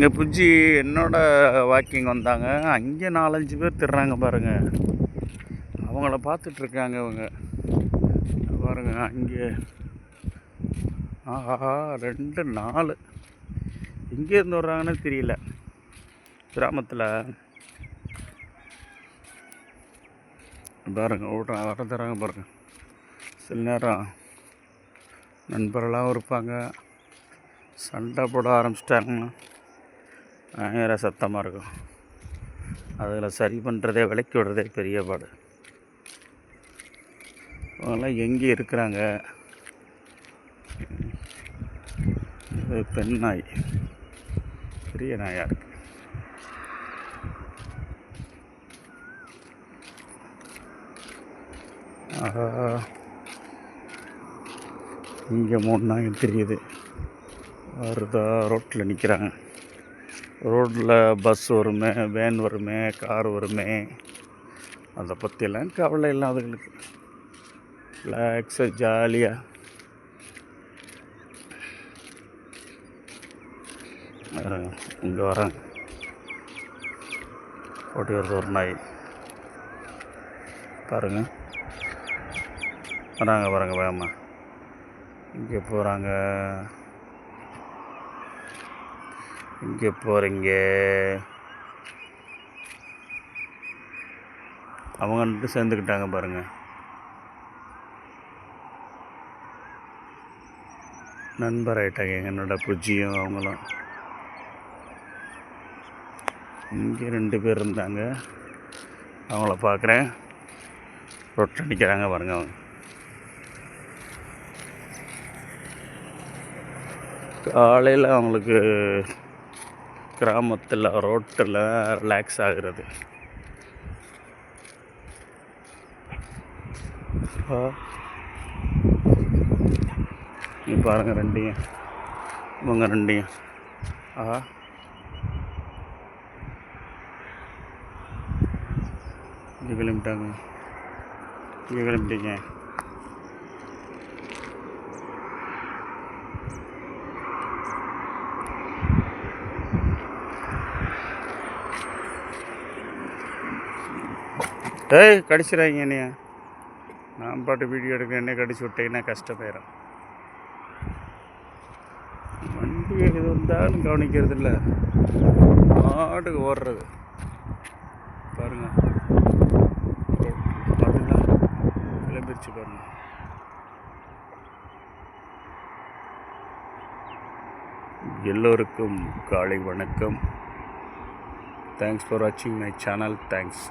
எங்கள் புஜ்ஜி என்னோட வாக்கிங் வந்தாங்க. அங்கே 4-5 பேர் திடுறாங்க பாருங்கள். அவங்கள பார்த்துட்ருக்காங்க இவங்க பாருங்க. அங்கே ஆஹா 2 4 எங்கேருந்து வர்றாங்கன்னு தெரியல. கிராமத்தில் பாருங்க வர தராங்க பாருங்க. சில நேரம் நண்பர்களாகவும் இருப்பாங்க. சண்டை போட ஆரம்பிச்சிட்டாங்கன்னா பயங்கர சத்தமாக இருக்கும். அதில் சரி பண்ணுறதே விலக்கி விடுறதே பெரிய பாடு. அவங்களாம் எங்கே இருக்கிறாங்க? இது பெண் நாய், பெரிய நாயாக இருக்கு. ஆஹா, இங்கே 3 நாய் தெரியுது. வருதா? ரோட்டில் நிற்கிறாங்க. ரோட்டில் பஸ் வருமே, வேன் வருமே, கார் வருமே, அதை பற்றியெல்லாம் கவலை இல்லாதவங்களுக்கு ரிலாக்ஸாக ஜாலியாக இங்கே வராங்க. ஓட்டி வருது ஒரு நாய் பாருங்கள். வராங்க பாருங்க வேகமா. இங்கே போகிறாங்க. இங்கே போகிறீங்க. அவங்க சேர்ந்துக்கிட்டாங்க பாருங்கள். நண்பர் ஆகிட்டாங்க என்னோட புஜ்ஜியும் அவங்களும். இங்கே 2 பேர் இருந்தாங்க, அவங்கள பார்க்குறேன். ரொட்டை அடிக்கிறாங்க பாருங்க. அவங்க காலையில் அவங்களுக்கு கிராமத்தில் ரோட்டில் ரிலாக்ஸ் ஆகிறது. நீ பாருங்கள் 2 இவங்க 2 ஆஹா, இங்கே கிளம்பிட்டாங்க. இங்கே கிளம்பிட்டீங்க. கடிச்சிடாங்க என்னைய. நான் பாட்டு வீடியோ எடுக்க என்ன கடிச்சு விட்டீங்கன்னா கஷ்டமாயிடும். வண்டி எது வந்தாலும் கவனிக்கிறது இல்லை, மாட்டுக்கு ஓடுறது பாருங்க. பார்த்தீங்களா கிளம்பிடுச்சு பாருங்க. எல்லோருக்கும் காலை வணக்கம். தேங்க்ஸ் ஃபார் வாட்சிங் மை சேனல். தேங்க்ஸ்.